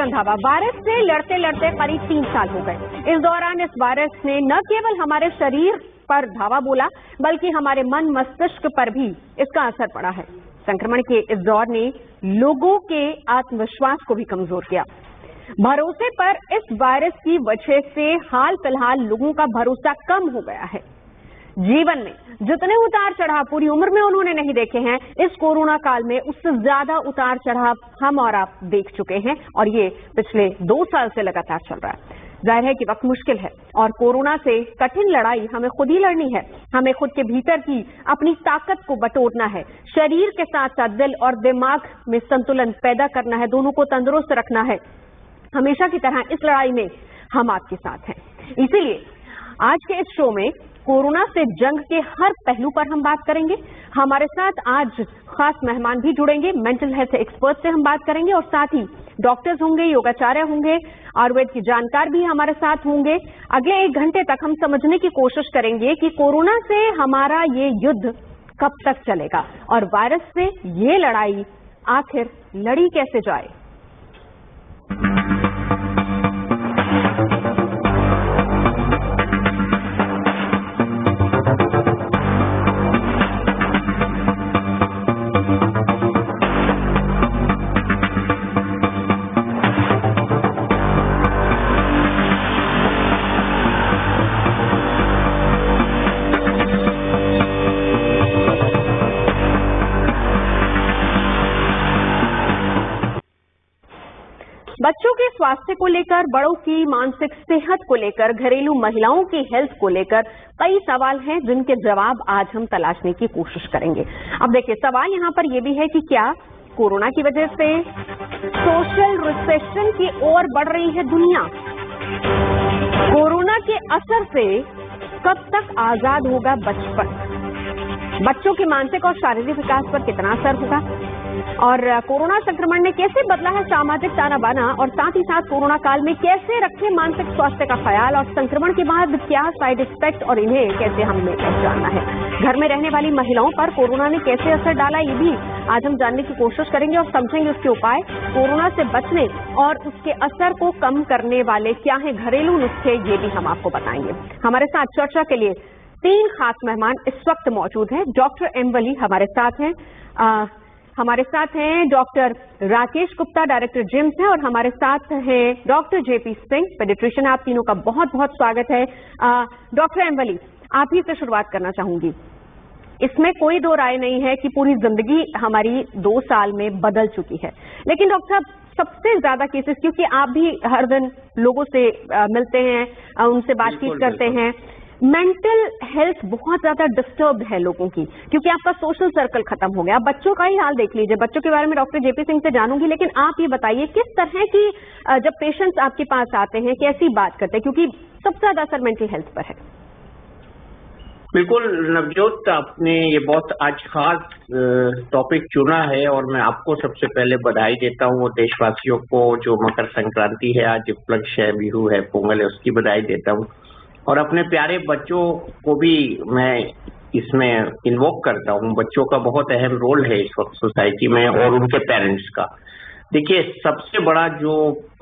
Randhawa, virus से लड़ते लड़ते करीब 3 साल हो गए। इस दौरान इस वायरस ने न केवल हमारे शरीर पर धावा बोला, बल्कि हमारे मन मस्तिष्क पर भी इसका असर पड़ा है। संक्रमण के इस दौर ने लोगों के आत्मविश्वास को भी कमजोर किया। भरोसे पर इस वायरस की वजह से हाल फिलहाल लोगों का भरोसा कम हो गया है। जीवन में जितने उतार चढ़ाव पूरी उम्र में उन्होंने नहीं देखे हैं, इस कोरोना काल में उससे ज्यादा उतार चढ़ाव हम और आप देख चुके हैं, और ये पिछले 2 साल से लगातार चल रहा है। जाहिर है कि वक्त मुश्किल है और कोरोना से कठिन लड़ाई हमें खुद ही लड़नी है। हमें खुद के भीतर की अपनी ताकत को बटोरना है, शरीर के साथ साथ दिल और दिमाग में संतुलन पैदा करना है, दोनों को तंदुरुस्त रखना है। हमेशा की तरह इस लड़ाई में हम आपके साथ हैं। इसीलिए आज के इस शो में कोरोना से जंग के हर पहलू पर हम बात करेंगे। हमारे साथ आज खास मेहमान भी जुड़ेंगे, मेंटल हेल्थ एक्सपर्ट से हम बात करेंगे, और साथ ही डॉक्टर्स होंगे, योगाचार्य होंगे, आयुर्वेद की जानकार भी हमारे साथ होंगे। अगले 1 घंटे तक हम समझने की कोशिश करेंगे कि कोरोना से हमारा ये युद्ध कब तक चलेगा और वायरस से ये लड़ाई आखिर लड़ी कैसे जाए। बच्चों के स्वास्थ्य को लेकर, बड़ों की मानसिक सेहत को लेकर, घरेलू महिलाओं की हेल्थ को लेकर कई सवाल हैं जिनके जवाब आज हम तलाशने की कोशिश करेंगे। अब देखिए, सवाल यहाँ पर यह भी है कि क्या कोरोना की वजह से सोशल रिसेशन की ओर बढ़ रही है दुनिया? कोरोना के असर से कब तक आजाद होगा बचपन? बच्चों के मानसिक और शारीरिक विकास पर कितना असर होगा? और कोरोना संक्रमण ने कैसे बदला है सामाजिक ताना बाना, और साथ ही साथ कोरोना काल में कैसे रखें मानसिक स्वास्थ्य का ख्याल, और संक्रमण के बाद क्या साइड इफेक्ट और इन्हें कैसे हमें पहचानना है। घर में रहने वाली महिलाओं पर कोरोना ने कैसे असर डाला, ये भी आज हम जानने की कोशिश करेंगे और समझेंगे उसके उपाय। कोरोना से बचने और उसके असर को कम करने वाले क्या हैं घरेलू नुस्खे, ये भी हम आपको बताएंगे। हमारे साथ चर्चा के लिए 3 खास मेहमान इस वक्त मौजूद हैं। डॉक्टर एम वली हमारे साथ हैं, हमारे साथ हैं doctor Rakesh Gupta, director GIMS हैं, और हमारे साथ हैं डॉक्टर जेपी सिंह, पेडिट्रिशियन। आप तीनों का बहुत बहुत स्वागत है। डॉक्टर एम वली, आप ही से शुरुआत करना चाहूंगी। इसमें कोई दो राय नहीं है कि पूरी जिंदगी हमारी 2 साल में बदल चुकी है, लेकिन डॉक्टर साहब सबसे ज्यादा केसेस, क्योंकि आप भी हर दिन लोगों से मिलते हैं, उनसे बातचीत करते हैं, मेंटल हेल्थ बहुत ज्यादा डिस्टर्ब है लोगों की, क्योंकि आपका सोशल सर्कल खत्म हो गया। बच्चों का ही हाल देख लीजिए, बच्चों के बारे में डॉक्टर जेपी सिंह से जानूंगी, लेकिन आप ये बताइए किस तरह की जब पेशेंट्स आपके पास आते हैं कैसी बात करते हैं, क्योंकि सबसे ज्यादा असर मेंटल हेल्थ पर है। बिल्कुल नवजोत, आपने ये बहुत आज खास टॉपिक चुना है, और मैं आपको सबसे पहले बधाई देता हूँ, और देशवासियों को जो मकर संक्रांति है आज उपलक्ष्य है, बिहू है, पोंगल है, उसकी बधाई देता हूँ। और अपने प्यारे बच्चों को भी मैं इसमें इन्वोक करता हूँ। बच्चों का बहुत अहम रोल है इस वक्त सोसाइटी में, और उनके पेरेंट्स का। देखिए, सबसे बड़ा जो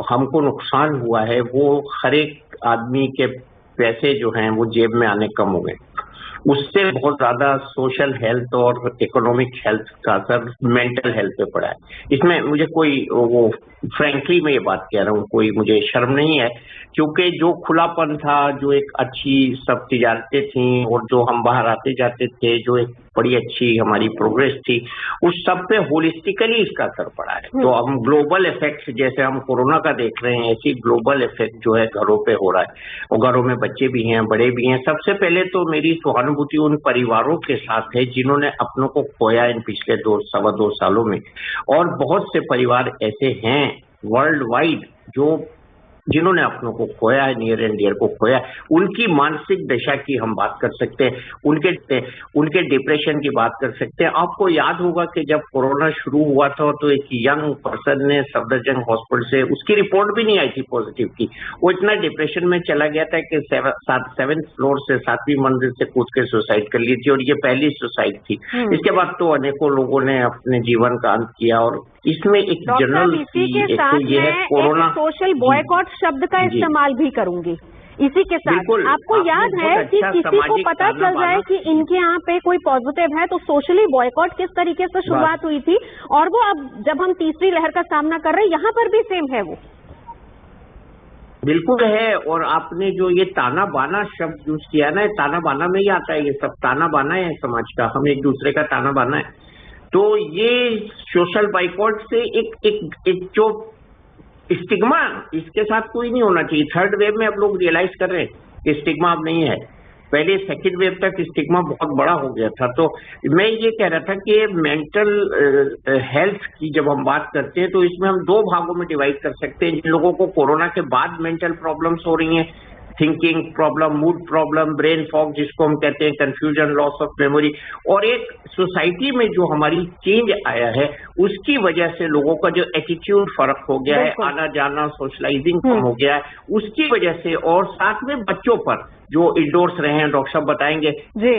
हमको नुकसान हुआ है वो हर एक आदमी के पैसे जो हैं वो जेब में आने कम हो गए। उससे बहुत ज्यादा सोशल हेल्थ और इकोनॉमिक हेल्थ का असर मेंटल हेल्थ पे पड़ा है। इसमें मुझे कोई वो फ्रैंकली मैं ये बात कह रहा हूँ, कोई मुझे शर्म नहीं है, क्योंकि जो खुलापन था, जो एक अच्छी सब तिजारतें थी, और जो हम बाहर आते जाते थे, जो एक बड़ी अच्छी हमारी प्रोग्रेस थी, उस सब पे होलिस्टिकली इसका असर पड़ा है। तो हम ग्लोबल इफेक्ट जैसे हम कोरोना का देख रहे हैं, ऐसी ग्लोबल इफेक्ट जो है घरों पे हो रहा है, और घरों में बच्चे भी हैं, बड़े भी हैं। सबसे पहले तो मेरी सहानुभूति उन परिवारों के साथ है जिन्होंने अपनों को खोया इन पिछले 2-2.25 सालों में, और बहुत से परिवार ऐसे हैं वर्ल्ड वाइड जिन्होंने अपनों को खोया है, नियर एंड डियर को खोया है। उनकी मानसिक दशा की हम बात कर सकते हैं, उनके डिप्रेशन की बात कर सकते हैं। आपको याद होगा कि जब कोरोना शुरू हुआ था तो एक यंग पर्सन ने सफदरजंग हॉस्पिटल से, उसकी रिपोर्ट भी नहीं आई थी पॉजिटिव की, वो इतना डिप्रेशन में चला गया था कि 7वें फ्लोर से 7वीं मंजिल से कूद के सुसाइड कर ली थी, और ये पहली सुसाइड थी। इसके बाद तो अनेकों लोगों ने अपने जीवन का अंत किया, और इसमें एक डॉक्टर जनरल इसी के साथ ये है मैं कोरोना एक सोशल बॉयकॉट शब्द का इस्तेमाल भी करूंगी इसी के साथ। बिल्कुल, आपको आपने याद बहुत है कि अच्छा किसी को सामाजिक पता चल ताना-बाना जाए कि इनके यहाँ पे कोई पॉजिटिव है तो सोशली बॉयकॉट किस तरीके से शुरुआत हुई थी, और वो अब जब हम तीसरी लहर का सामना कर रहे हैं यहाँ पर भी सेम है वो। बिल्कुल है। और आपने जो ये ताना बाना शब्द यूज किया ना, ताना बाना में ही आता है, ये सब ताना बाना है समाज का, हम एक दूसरे का ताना बाना है। तो ये सोशल बाइकॉट से एक जो स्टिग्मा, इसके साथ कोई नहीं होना चाहिए। थर्ड वेव में अब लोग रियलाइज कर रहे हैं कि स्टिग्मा अब नहीं है। पहले सेकेंड वेव तक स्टिग्मा बहुत बड़ा हो गया था। तो मैं ये कह रहा था कि मेंटल हेल्थ की जब हम बात करते हैं तो इसमें हम दो भागों में डिवाइड कर सकते हैं। जिन लोगों को कोरोना के बाद मेंटल प्रॉब्लम्स हो रही हैं, thinking problem, mood problem, brain fog जिसको हम कहते हैं, कंफ्यूजन, लॉस ऑफ मेमोरी, और एक सोसाइटी में जो हमारी चेंज आया है उसकी वजह से लोगों का जो एटीट्यूड फर्क हो गया है, आना जाना, सोशलाइजिंग कम हो गया है, उसकी वजह से, और साथ में बच्चों पर जो इंडोर्स रहे हैं, डॉक्टर साहब बताएंगे।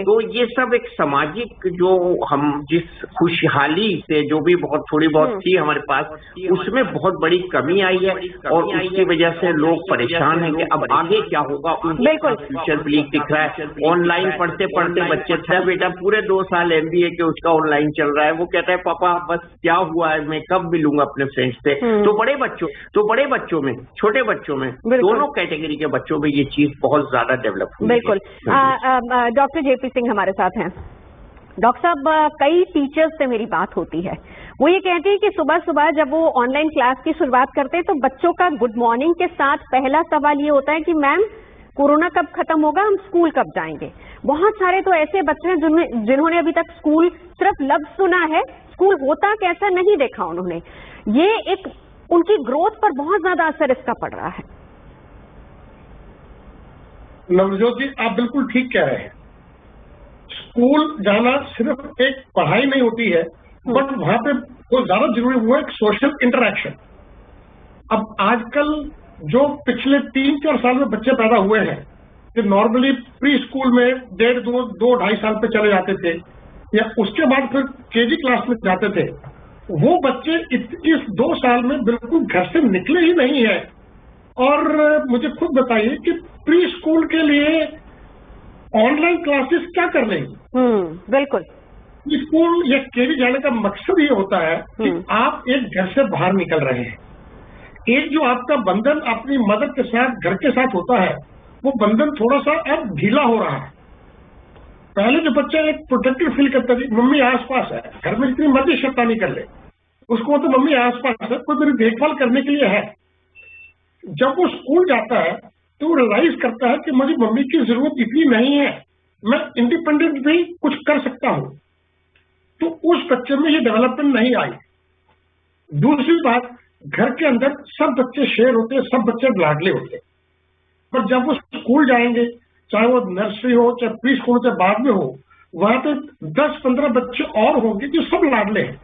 तो ये सब एक सामाजिक जो हम जिस खुशहाली से जो भी बहुत थोड़ी बहुत थी हमारे पास, उसमें बहुत बड़ी कमी आई है, और उसकी वजह से लोग परेशान हैं कि अब आगे क्या होगा। बिल्कुल फ्यूचर ब्लीक दिख रहा है। ऑनलाइन पढ़ते पढ़ते बच्चे था बेटा पूरे 2 साल MBA के उसका ऑनलाइन चल रहा है, वो कहता है पापा बस क्या हुआ है, मैं कब मिलूंगा अपने फ्रेंड्स से। तो बड़े बच्चों में, छोटे बच्चों में, दोनों कैटेगरी के बच्चों में ये चीज बहुत ज्यादा डेवलप। बिल्कुल। डॉक्टर JP सिंह हमारे साथ हैं। डॉक्टर साहब, कई टीचर्स से मेरी बात होती है, वो ये कहते हैं कि सुबह सुबह जब वो ऑनलाइन क्लास की शुरुआत करते हैं तो बच्चों का गुड मॉर्निंग के साथ पहला सवाल ये होता है कि मैम कोरोना कब खत्म होगा, हम स्कूल कब जाएंगे। बहुत सारे तो ऐसे बच्चे हैं जिन्होंने अभी तक स्कूल सिर्फ लफ्ज सुना है, स्कूल होता कैसा नहीं देखा उन्होंने। ये एक उनकी ग्रोथ पर बहुत ज्यादा असर इसका पड़ रहा है। नवजोत जी, आप बिल्कुल ठीक कह रहे हैं। स्कूल जाना सिर्फ एक पढ़ाई नहीं होती है, बट वहां पे कोई ज्यादा जरूरी हुआ है सोशल इंटरेक्शन। अब आजकल जो पिछले 3-4 साल में बच्चे पैदा हुए हैं, जो नॉर्मली प्री स्कूल में 1.5-2-2.5 साल पे चले जाते थे, या उसके बाद फिर KG क्लास में जाते थे, वो बच्चे इस 2 साल में बिल्कुल घर से निकले ही नहीं है। और मुझे खुद बताइए कि प्री स्कूल के लिए ऑनलाइन क्लासेस क्या कर लेंगे। बिल्कुल। स्कूल या KG जाने का मकसद ये होता है कि आप एक घर से बाहर निकल रहे हैं। एक जो आपका बंधन अपनी मदर के साथ, घर के साथ होता है, वो बंधन थोड़ा सा अब ढीला हो रहा है। पहले जो बच्चा एक प्रोटेक्टेड फील करता था, मम्मी आसपास है, घर में जितनी मर्जी शैतानी कर ले, उसको तो मम्मी आसपास है, कोई मेरी देखभाल करने के लिए है। जब वो स्कूल जाता है तो वो रियलाइज करता है कि मुझे मम्मी की जरूरत इतनी नहीं है, मैं इंडिपेंडेंट भी कुछ कर सकता हूं। तो उस बच्चे में ये डेवलपमेंट नहीं आई। दूसरी बात, घर के अंदर सब बच्चे शेयर होते हैं, सब बच्चे लाडले होते हैं, पर जब वो स्कूल जाएंगे, चाहे वो नर्सरी हो, चाहे प्री स्कूल, चाहे बाद में हो, वहां पे 10-15 बच्चे और होंगे जो सब लाडले हैं।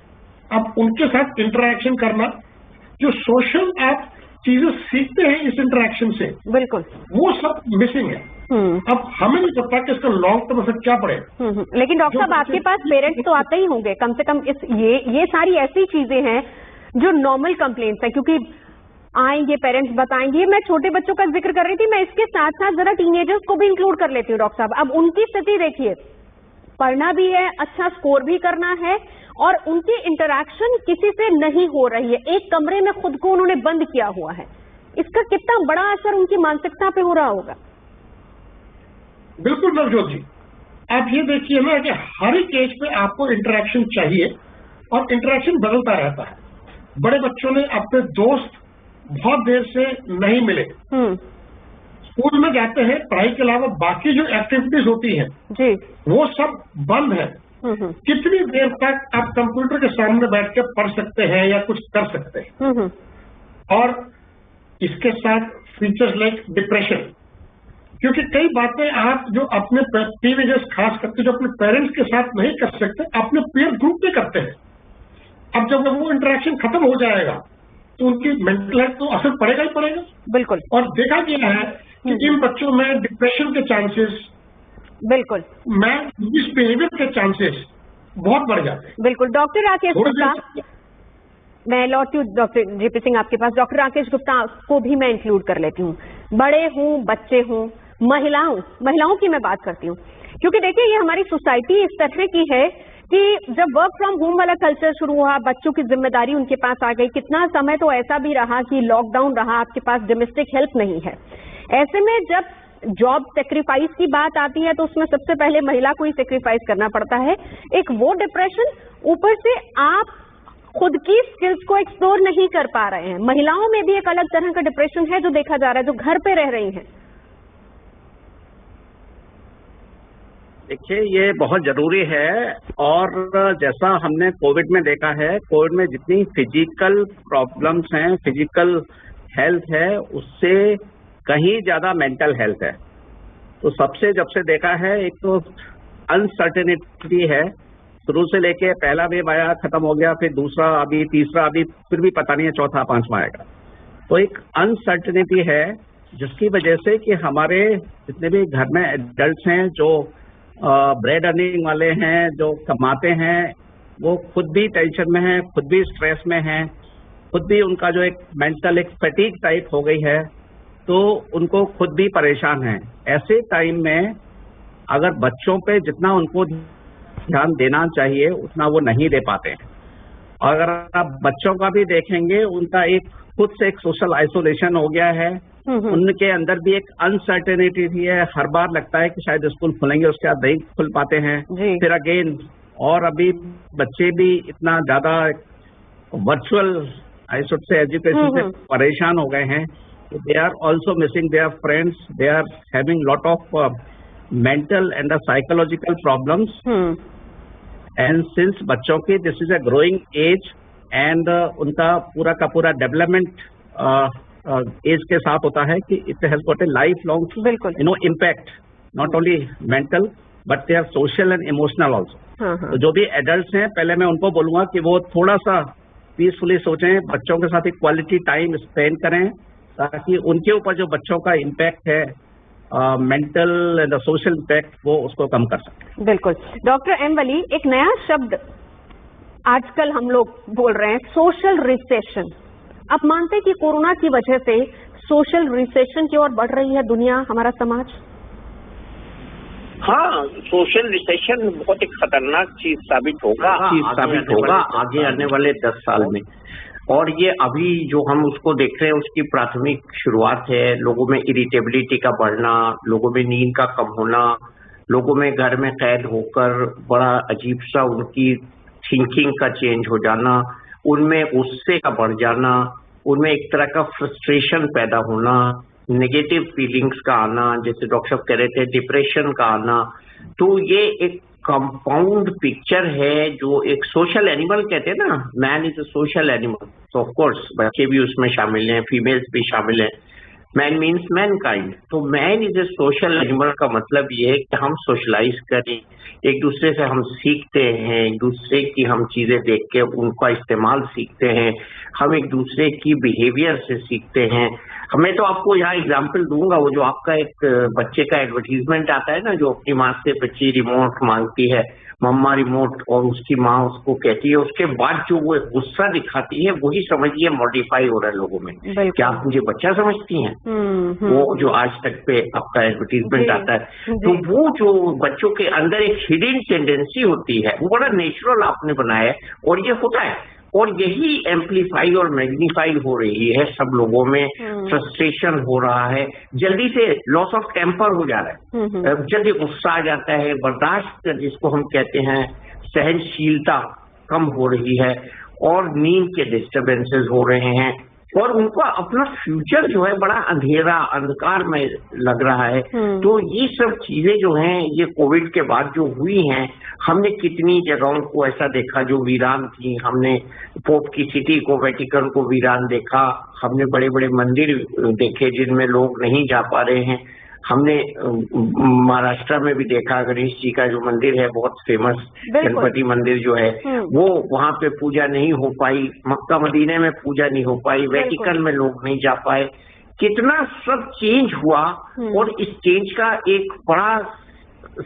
अब उनके साथ इंटरेक्शन करना, जो सोशल आप चीजें सीखते हैं इस इंटरेक्शन से, बिल्कुल वो सब मिसिंग है। अब हमें नहीं पता कि इसका लॉन्ग टर्म इफेक्ट क्या पड़ेगा। लेकिन डॉक्टर साहब, आपके पास पेरेंट्स तो आते ही होंगे कम से कम। ये सारी ऐसी चीजें हैं जो नॉर्मल कंप्लेंट्स है, क्योंकि आएंगे पेरेंट्स बताएंगे। मैं छोटे बच्चों का जिक्र कर रही थी, मैं इसके साथ साथ जरा टीनेजर्स को भी इंक्लूड कर लेती हूँ डॉक्टर साहब। अब उनकी स्थिति देखिए, पढ़ना भी है, अच्छा स्कोर भी करना है, और उनकी इंटरैक्शन किसी से नहीं हो रही है, एक कमरे में खुद को उन्होंने बंद किया हुआ है। इसका कितना बड़ा असर उनकी मानसिकता पे हो रहा होगा। बिल्कुल नवजोत जी, आप ये देखिए ना कि हर एक एज पे आपको इंटरेक्शन चाहिए, और इंटरेक्शन बदलता रहता है। बड़े बच्चों ने अपने दोस्त बहुत देर से नहीं मिले, स्कूल में जाते हैं, पढ़ाई के अलावा बाकी जो एक्टिविटीज होती हैं जी, वो सब बंद है। कितनी देर तक आप कंप्यूटर के सामने बैठ के पढ़ सकते हैं या कुछ कर सकते हैं। और इसके साथ फीचर्स लाइक डिप्रेशन, क्योंकि कई बातें आप जो अपने टीनेजर्स खास करके जो अपने पेरेंट्स के साथ नहीं कर सकते, अपने पीयर ग्रुप में करते हैं। अब जब वो इंटरेक्शन खत्म हो जाएगा तो उनकी मेंटल हेल्थ तो असर पड़ेगा ही पड़ेगा। बिल्कुल। और देखा गया है कि इन बच्चों में डिप्रेशन के चांसेस, बिल्कुल, मिसबिहेवियर के चांसेस बहुत बढ़ जाते हैं। बिल्कुल। डॉक्टर राकेश गुप्ता, मैं लौटती हूँ डॉक्टर जेपी सिंह आपके पास। डॉक्टर राकेश गुप्ता को भी मैं इंक्लूड कर लेती हूँ। बड़े हूँ, बच्चे हूँ, महिलाओं की मैं बात करती हूँ, क्योंकि देखिए ये हमारी सोसाइटी इस तरह की है कि जब वर्क फ्रॉम होम वाला कल्चर शुरू हुआ, बच्चों की जिम्मेदारी उनके पास आ गई। कितना समय तो ऐसा भी रहा कि लॉकडाउन रहा, आपके पास डोमेस्टिक हेल्प नहीं है। ऐसे में जब जॉब सेक्रीफाइस की बात आती है तो उसमें सबसे पहले महिला को ही सेक्रीफाइस करना पड़ता है। एक वो डिप्रेशन, ऊपर से आप खुद की स्किल्स को एक्सप्लोर नहीं कर पा रहे हैं। महिलाओं में भी एक अलग तरह का डिप्रेशन है जो देखा जा रहा है, जो घर पे रह रही हैं। देखिए, ये बहुत जरूरी है, और जैसा हमने कोविड में देखा है, कोविड में जितनी फिजिकल प्रॉब्लम्स हैं, फिजिकल हेल्थ है, उससे कहीं ज्यादा मेंटल हेल्थ है। तो सबसे जब से देखा है, एक तो अनसर्टेनिटी है, शुरू से लेके पहला वेव आया, खत्म हो गया, फिर दूसरा, अभी तीसरा, अभी फिर भी पता नहीं है चौथा पांचवा आएगा। तो एक अनसर्टेनिटी है जिसकी वजह से कि हमारे जितने भी घर में एडल्ट हैं, जो ब्रेड अर्निंग वाले हैं, जो कमाते हैं, वो खुद भी टेंशन में हैं, खुद भी स्ट्रेस में हैं, खुद भी उनका जो एक मेंटल एक फैटीग टाइप हो गई है, तो उनको खुद भी परेशान हैं। ऐसे टाइम में अगर बच्चों पे जितना उनको ध्यान देना चाहिए उतना वो नहीं दे पाते हैं। और अगर आप बच्चों का भी देखेंगे, उनका एक खुद से एक सोशल आइसोलेशन हो गया है, उनके अंदर भी एक अनसर्टेनिटी थी है। हर बार लगता है कि शायद स्कूल खुलेंगे, उसके बाद नहीं खुल पाते हैं, फिर अगेन। और अभी बच्चे भी इतना ज्यादा virtual I should say education से परेशान हो गए हैं, they are also missing their friends, they are having lot of mental and psychological problems. And since बच्चों की this is a growing age, and उनका पूरा का पूरा डेवलपमेंट एज के साथ होता है कि it has got a life long impact, not only mental but they are social and emotional also. तो जो भी एडल्ट्स हैं, पहले मैं उनको बोलूंगा कि वो थोड़ा सा पीसफुली सोचें, बच्चों के साथ एक क्वालिटी टाइम स्पेंड करें, ताकि उनके ऊपर जो बच्चों का इम्पैक्ट है, मेंटल एंड सोशल इम्पैक्ट, वो उसको कम कर सकते। बिल्कुल। डॉक्टर एम वली, एक नया शब्द आजकल हम लोग बोल रहे हैं, सोशल रिसेशन। आप मानते हैं कि कोरोना की वजह से सोशल रिसेशन की ओर बढ़ रही है दुनिया, हमारा समाज? हाँ, सोशल रिसेशन बहुत एक खतरनाक चीज साबित होगा आगे आने वाले 10 साल में। और ये अभी जो हम उसको देख रहे हैं, उसकी प्राथमिक शुरुआत है। लोगों में इरिटेबिलिटी का बढ़ना, लोगों में नींद का कम होना, लोगों में घर में कैद होकर बड़ा अजीब सा उनकी थिंकिंग का चेंज हो जाना, उनमें गुस्से का बढ़ जाना, उनमें एक तरह का फ्रस्ट्रेशन पैदा होना, नेगेटिव फीलिंग्स का आना, जैसे डॉक्टर साहब कह रहे थे डिप्रेशन का आना। तो ये एक कंपाउंड पिक्चर है, जो एक सोशल एनिमल कहते हैं ना, man is a social animal. तो ऑफ कोर्स बच्चे भी उसमें शामिल हैं, फीमेल्स भी शामिल हैं। Man means mankind. तो man is a social animal का मतलब ये है कि हम सोशलाइज करें, एक दूसरे से हम सीखते हैं, एक दूसरे की हम चीजें देख के उनका इस्तेमाल सीखते हैं, हम एक दूसरे की बिहेवियर से सीखते हैं। मैं तो आपको यहाँ एग्जाम्पल दूंगा, वो जो आपका एक बच्चे का एडवर्टीजमेंट आता है ना, जो अपनी माँ से बच्ची रिमोट मांगती है, मम्मा रिमोट, और उसकी माँ उसको कहती है, उसके बाद जो वो गुस्सा दिखाती है, वही समझिए मॉडिफाई हो रहा है लोगों में। क्या आप मुझे बच्चा समझती हैं? वो जो आज तक पे आपका एडवर्टीजमेंट आता है, तो वो जो बच्चों के अंदर एक हिडन टेंडेंसी होती है, वो बड़ा नेचुरल आपने बनाया है, और ये होता है, और यही एम्पलीफाई और मैग्नीफाई हो रही है। सब लोगों में फ्रस्ट्रेशन हो रहा है, जल्दी से लॉस ऑफ टेम्पर हो जा रहा है, जल्दी गुस्सा आ जाता है, बर्दाश्त जिसको हम कहते हैं सहनशीलता कम हो रही है, और नींद के डिस्टर्बेंसेस हो रहे हैं, और उनका अपना फ्यूचर जो है बड़ा अंधेरा अंधकार में लग रहा है। तो ये सब चीजें जो हैं, ये कोविड के बाद जो हुई हैं, हमने कितनी जगहों को ऐसा देखा जो वीरान थी। हमने पोप की सिटी को, वेटिकन को वीरान देखा, हमने बड़े बड़े मंदिर देखे जिनमें लोग नहीं जा पा रहे हैं। हमने महाराष्ट्र में भी देखा, गणेश जी का जो मंदिर है बहुत फेमस, गणपति मंदिर जो है, वो वहां पे पूजा नहीं हो पाई, मक्का मदीने में पूजा नहीं हो पाई, वेटिकन में लोग नहीं जा पाए। कितना सब चेंज हुआ, और इस चेंज का एक बड़ा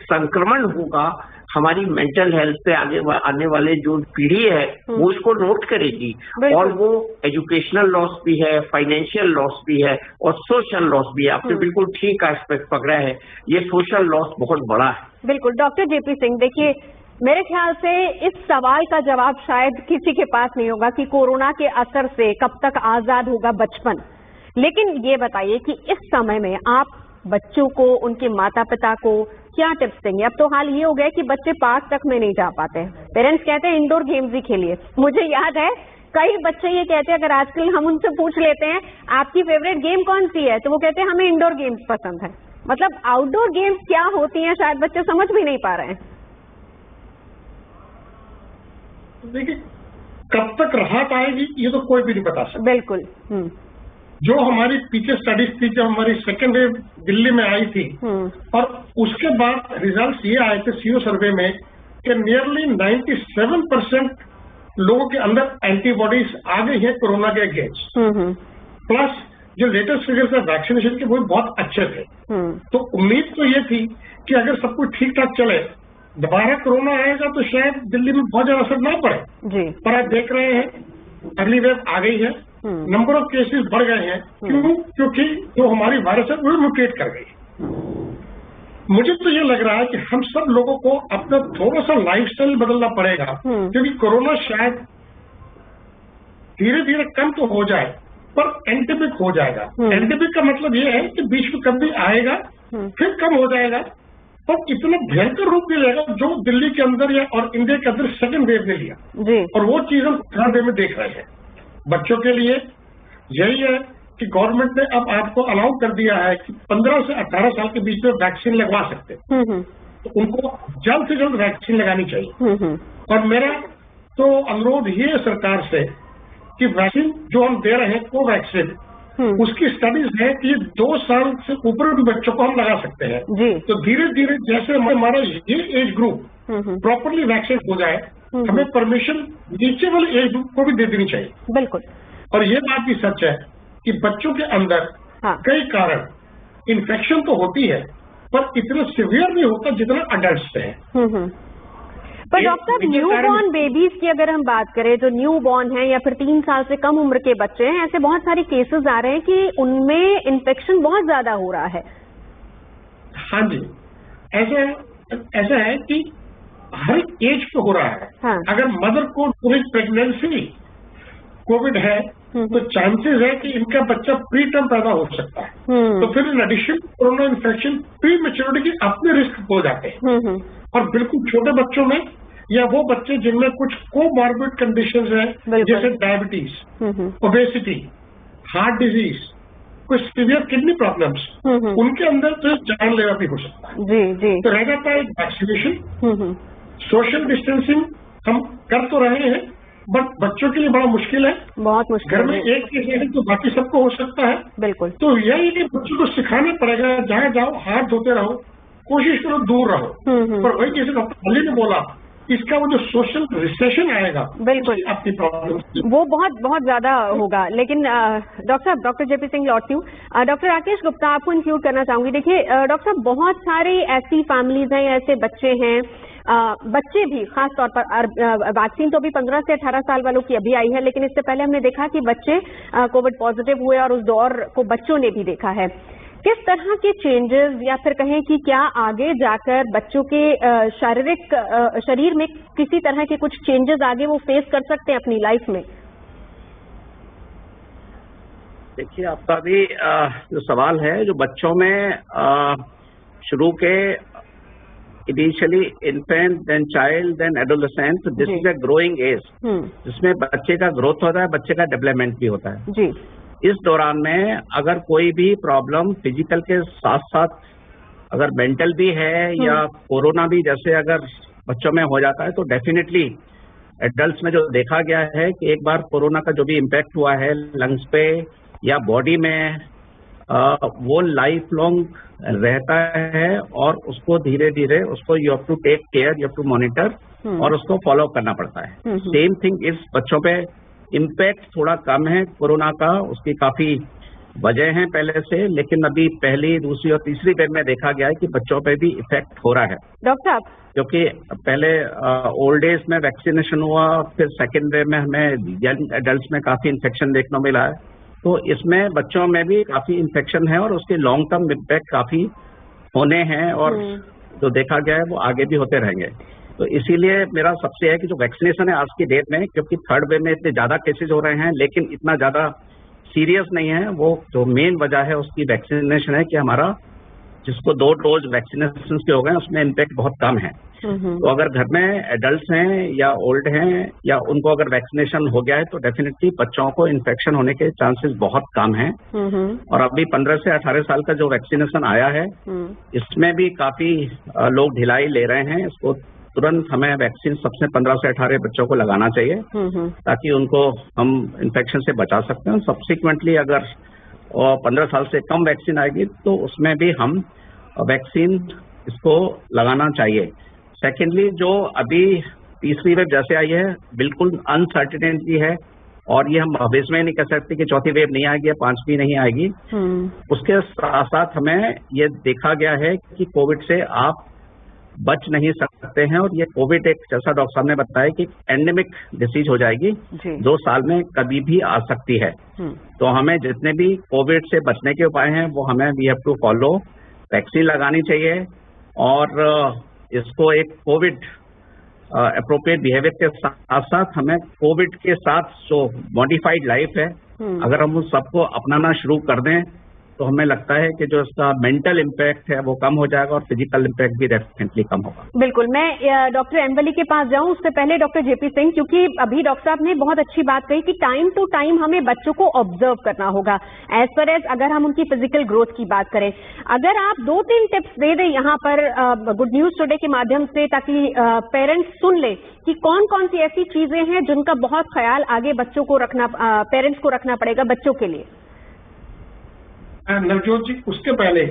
संक्रमण होगा हमारी मेंटल हेल्थ पे आगे आने वाले जो पीढ़ी है वो इसको नोट करेगी। और वो एजुकेशनल लॉस भी है, फाइनेंशियल लॉस भी है और सोशल लॉस भी है। आपने बिल्कुल ठीक एस्पेक्ट पकड़ा है, ये सोशल लॉस बहुत बड़ा है। बिल्कुल। डॉक्टर जेपी सिंह, देखिए मेरे ख्याल से इस सवाल का जवाब शायद किसी के पास नहीं होगा कि कोरोना के असर से कब तक आजाद होगा बचपन, लेकिन ये बताइए कि इस समय में आप बच्चों को, उनके माता पिता को क्या टिप्स देंगे? अब तो हाल ये हो गया कि बच्चे पार्क तक में नहीं जा पाते, पेरेंट्स कहते हैं इंडोर गेम्स ही खेलिए। मुझे याद है कई बच्चे ये कहते हैं, अगर आजकल हम उनसे पूछ लेते हैं आपकी फेवरेट गेम कौन सी है, तो वो कहते हैं हमें इंडोर गेम्स पसंद है। मतलब आउटडोर गेम्स क्या होती हैं शायद बच्चे समझ भी नहीं पा रहे हैं। देखिए, कब तक राहत आएगी ये तो कोई भी नहीं बता सकता। बिल्कुल। जो हमारी पीछे स्टडीज थी, जब हमारी सेकेंड वेव दिल्ली में आई थी और उसके बाद रिजल्ट्स ये आए थे सीओ सर्वे में कि नियरली 97% लोगों के अंदर एंटीबॉडीज आ गई है कोरोना के अगेंस्ट। प्लस जो लेटेस्ट फिगर्स है वैक्सीनेशन के वो बहुत अच्छे थे। तो उम्मीद तो ये थी कि अगर सब कुछ ठीक ठाक चले, दोबारा कोरोना आएगा तो शायद दिल्ली में बहुत ज्यादा असर ना पड़े जी। पर आप देख रहे हैं अगली वेव आ गई है, नंबर ऑफ केसेस बढ़ गए हैं। क्यों? क्योंकि जो हमारी वायरस है वो म्यूटेट कर गई। मुझे तो ये लग रहा है कि हम सब लोगों को अपना थोड़ा सा लाइफस्टाइल बदलना पड़ेगा, क्योंकि कोरोना शायद धीरे धीरे कम तो हो जाए पर एंडेमिक हो जाएगा। एंडेमिक का मतलब ये है कि बीच में कभी आएगा फिर कम हो जाएगा, पर इतना भयंकर रूप नहीं लेगा जो दिल्ली के अंदर या और इंडिया के अंदर सेकंड वेव ने लिया जी। और वो चीज हम थर्ड वेव में देख रहे हैं। बच्चों के लिए यही है कि गवर्नमेंट ने अब आपको अलाउ कर दिया है कि 15 से 18 साल के बीच में वैक्सीन लगवा सकते हैं, तो उनको जल्द से जल्द वैक्सीन लगानी चाहिए। और मेरा तो अनुरोध ये है सरकार से कि वैक्सीन जो हम दे रहे हैं कोवैक्सीन, उसकी स्टडीज है कि 2 साल से ऊपर भी बच्चों को हम लगा सकते हैं जी। तो धीरे धीरे जैसे हमारा ये एज ग्रुप प्रॉपरली वैक्सीन हो जाए, हमें परमिशन नीचे वाले एज ग्रुप को भी दे देनी चाहिए। बिल्कुल। और ये बात भी सच है कि बच्चों के अंदर कई कारण इन्फेक्शन तो होती है पर इतना सिवियर नहीं होता जितना अडल्ट से है। पर डॉक्टर, न्यू बॉर्न बेबीज की अगर हम बात करें, जो न्यू बॉर्न है या फिर 3 साल से कम उम्र के बच्चे हैं, ऐसे बहुत सारे केसेस आ रहे हैं कि उनमें इन्फेक्शन बहुत ज्यादा हो रहा है। हाँ जी, ऐसा है कि हर एज पे हो रहा है। हाँ। अगर मदर को पूरी प्रेगनेंसी कोविड है तो चांसेस है कि इनका बच्चा प्री टर्म पैदा हो सकता है। तो फिर in addition corona infection prematurity के अपने रिस्क हो जाते हैं। और बिल्कुल छोटे बच्चों में या वो बच्चे जिनमें कुछ कोमॉर्बिड कंडीशंस हैं, जैसे डायबिटीज, ओबेसिटी, हार्ट डिजीज, कुछ सीवियर किडनी प्रॉब्लम्स, उनके अंदर तो जानलेवा भी हो सकता है जी जी। तो रह जाता है वैक्सीनेशन, सोशल डिस्टेंसिंग हम कर तो रहे हैं बट बच्चों के लिए बड़ा मुश्किल है, बहुत मुश्किल। घर में एक केस है तो बाकी सबको हो सकता है। बिल्कुल। तो यही कि बच्चों को सिखाना पड़ेगा, जहाँ जाओ हाथ धोते रहो, कोशिश करो दूर रहो। पर वही जैसे डॉक्टर अली ने बोला, इसका वो जो सोशल रिसेशन आएगा, बिल्कुल आपकी प्रॉब्लम वो बहुत बहुत ज्यादा होगा। लेकिन डॉक्टर जेपी सिंह लौटती हूँ, डॉक्टर राकेश गुप्ता आपको इंक्लूड करना चाहूंगी। देखिए डॉक्टर, बहुत सारी ऐसी फैमिलीज हैं, ऐसे बच्चे हैं, बच्चे भी खास तौर पर, वैक्सीन तो अभी 15 से 18 साल वालों की अभी आई है, लेकिन इससे पहले हमने देखा कि बच्चे कोविड पॉजिटिव हुए और उस दौर को बच्चों ने भी देखा है। किस तरह के चेंजेस या फिर कहें कि क्या आगे जाकर बच्चों के शारीरिक शरीर में किसी तरह के कुछ चेंजेस आगे वो फेस कर सकते हैं अपनी लाइफ में? देखिए, आपका भी जो सवाल है, जो बच्चों में शुरू के initially infant, then child, then adolescent, this is a growing age, जिसमें बच्चे का ग्रोथ होता है, बच्चे का डेवलपमेंट भी होता है जी। इस दौरान में अगर कोई भी प्रॉब्लम फिजिकल के साथ साथ अगर मेंटल भी है या कोरोना भी जैसे अगर बच्चों में हो जाता है, तो डेफिनेटली एडल्ट्स में जो देखा गया है कि एक बार कोरोना का जो भी इम्पैक्ट हुआ है लंग्स पे या बॉडी में, वो लाइफ लॉन्ग रहता है और उसको धीरे धीरे उसको you have to take care, you have to monitor और उसको फॉलो करना पड़ता है। सेम थिंग इस बच्चों पे इम्पैक्ट थोड़ा कम है कोरोना का, उसकी काफी वजह हैं पहले से, लेकिन अभी पहली, दूसरी और तीसरी वेव में देखा गया है कि बच्चों पे भी इफेक्ट हो रहा है। डॉक्टर साहब, क्योंकि पहले ओल्ड एज में वैक्सीनेशन हुआ, फिर सेकेंड वेव में हमें यंग एडल्ट में काफी इन्फेक्शन देखने को मिला है, तो इसमें बच्चों में भी काफी इन्फेक्शन है और उसके लॉन्ग टर्म इम्पैक्ट काफी होने हैं और जो देखा गया है वो आगे भी होते रहेंगे। तो इसीलिए मेरा सबसे है कि जो वैक्सीनेशन है आज की डेट में, क्योंकि थर्ड वेव में इतने ज्यादा केसेज हो रहे हैं लेकिन इतना ज्यादा सीरियस नहीं है, वो जो मेन वजह है उसकी वैक्सीनेशन है कि हमारा जिसको 2 डोज वैक्सीनेशन के हो गए उसमें इम्पैक्ट बहुत कम है। तो अगर घर में एडल्ट हैं या ओल्ड हैं या उनको अगर वैक्सीनेशन हो गया है तो डेफिनेटली बच्चों को इन्फेक्शन होने के चांसेस बहुत कम हैं। और अभी 15 से 18 साल का जो वैक्सीनेशन आया है इसमें भी काफी लोग ढिलाई ले रहे हैं। इसको तुरंत हमें वैक्सीन सबसे 15 से 18 बच्चों को लगाना चाहिए ताकि उनको हम इन्फेक्शन से बचा सकते हैं। सब्सिक्वेंटली अगर 15 साल से कम वैक्सीन आएगी तो उसमें भी हम वैक्सीन इसको लगाना चाहिए। सेकेंडली, जो अभी तीसरी वेव जैसे आई है बिल्कुल अनसर्टेनिटी है और ये हम भविष्य में नहीं कह सकते कि चौथी वेव नहीं आएगी या 5वीं नहीं आएगी। उसके साथ साथ हमें ये देखा गया है कि कोविड से आप बच नहीं सकते हैं और ये कोविड एक, जैसा डॉक्टर साहब ने बताया, कि एंडेमिक डिसीज हो जाएगी 2 साल में कभी भी आ सकती है। तो हमें जितने भी कोविड से बचने के उपाय हैं वो हमें we have to follow. Vaccine लगानी चाहिए और इसको एक कोविड अप्रोप्रिएट बिहेवियर के साथ साथ हमें कोविड के साथ जो मॉडिफाइड लाइफ है अगर हम उस सबको अपनाना शुरू कर दें तो हमें लगता है कि जो इसका मेंटल इम्पैक्ट है वो कम हो जाएगा और फिजिकल इम्पैक्ट भी डेफिनेटली कम होगा। बिल्कुल। मैं डॉक्टर एम्बली के पास जाऊं उससे पहले डॉक्टर जेपी सिंह, क्योंकि अभी डॉक्टर साहब ने बहुत अच्छी बात कही कि टाइम टू टाइम हमें बच्चों को ऑब्जर्व करना होगा एज पर एज अगर हम उनकी फिजिकल ग्रोथ की बात करें। अगर आप 2-3 टिप्स दे दें यहाँ पर गुड न्यूज टुडे के माध्यम से ताकि पेरेंट्स सुन ले कि कौन कौन सी ऐसी चीजें हैं जिनका बहुत ख्याल आगे बच्चों को रखना, पेरेंट्स को रखना पड़ेगा बच्चों के लिए। नवजोत जी, उसके पहले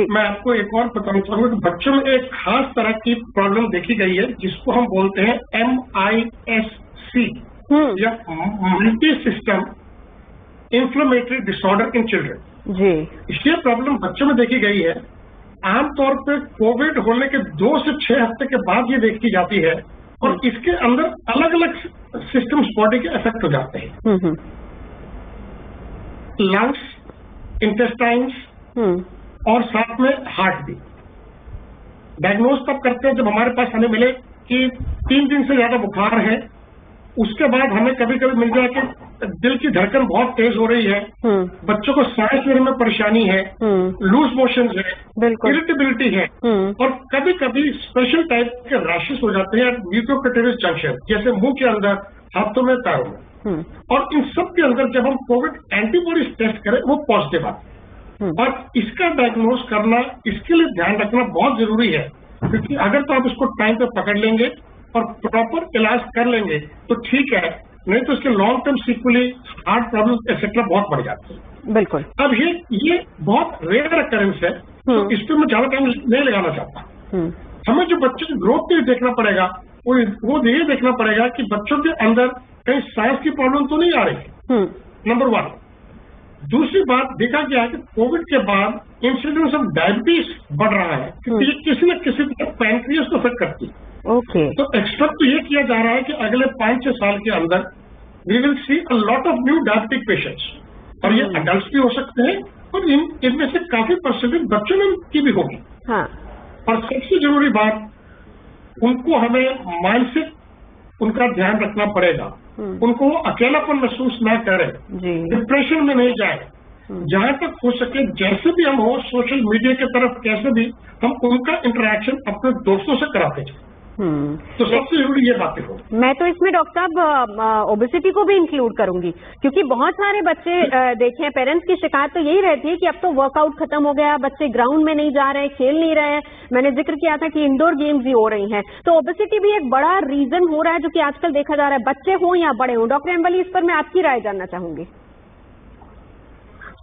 मैं आपको एक और बताना चाहूंगा कि बच्चों में एक खास तरह की प्रॉब्लम देखी गई है जिसको हम बोलते हैं MIS-C या multi system inflammatory disorder in children. जी, ये प्रॉब्लम बच्चों में देखी गई है। आमतौर पर कोविड होने के 2 से 6 हफ्ते के बाद ये देखी जाती है और इसके अंदर अलग अलग सिस्टम्स बॉडी के इफेक्ट हो जाते हैं। लंग्स, इंटेस्टाइन्स और साथ में हार्ट भी। डायग्नोज तब करते हैं जब हमारे पास हमें मिले कि 3 दिन से ज्यादा बुखार है, उसके बाद हमें कभी कभी मिल जाए कि दिल की धड़कन बहुत तेज हो रही है, बच्चों को सांस लेने में परेशानी है, लूज मोशन है, इरिटेबिलिटी है और कभी कभी स्पेशल टाइप के रैशेस हो जाते हैं म्यूकोक्यूटेनियस जंक्शन, जैसे मुंह के अंदर, हाथों में, पैरों में। और इन सब के अंदर जब हम कोविड एंटीबॉडीज टेस्ट करें वो पॉजिटिव आते हैं और इसका डायग्नोज करना, इसके लिए ध्यान रखना बहुत जरूरी है, क्योंकि अगर तो आप इसको टाइम पे पकड़ लेंगे और प्रॉपर इलाज कर लेंगे तो ठीक है, नहीं तो इसके long term sequelae heart problem etcetera बहुत बढ़ जाते हैं। बिल्कुल। अब ये बहुत रेयर अकरेंस है तो इस पर मैं ज्यादा टाइम नहीं लगाना चाहता। हमें जो बच्चे की ग्रोथ पे देखना पड़ेगा वो ये देखना पड़ेगा कि बच्चों के अंदर कहीं सांस की प्रॉब्लम तो नहीं आ रही है, नंबर 1। दूसरी बात, देखा गया है कि कोविड के बाद इंसिडेंस ऑफ डायबिटीज बढ़ रहा है क्योंकि ये किसी न किसी तरह पैंक्रियास को अफेक्ट करती है। तो एक्सपेक्ट तो ये किया जा रहा है कि अगले 5-6 साल के अंदर we will see a lot of new diabetic patients और ये अडल्ट भी हो सकते हैं और इनमें से काफी परसेंटेज बच्चों में की भी होगी। और सबसे जरूरी बात, उनको हमें मानसिक उनका ध्यान रखना पड़ेगा, उनको अकेलापन महसूस ना करें, डिप्रेशन में नहीं जाए, जहां तक हो सके जैसे भी हम हो सोशल मीडिया की तरफ कैसे भी हम उनका इंटरेक्शन अपने दोस्तों से कराते जाए। तो सबसे जरूरी ये बातें हो। मैं तो इसमें डॉक्टर साहब ओबेसिटी को भी इंक्लूड करूंगी, क्योंकि बहुत सारे बच्चे देखे हैं, पेरेंट्स की शिकायत तो यही रहती है कि अब तो वर्कआउट खत्म हो गया, बच्चे ग्राउंड में नहीं जा रहे हैं, खेल नहीं रहे हैं। मैंने जिक्र किया था कि इंडोर गेम्स ही हो रही हैं, तो ओबेसिटी भी एक बड़ा रीजन हो रहा है जो कि आजकल देखा जा रहा है, बच्चे हों या बड़े हों। डॉक्टर एम्बली, इस पर मैं आपकी राय जानना चाहूंगी।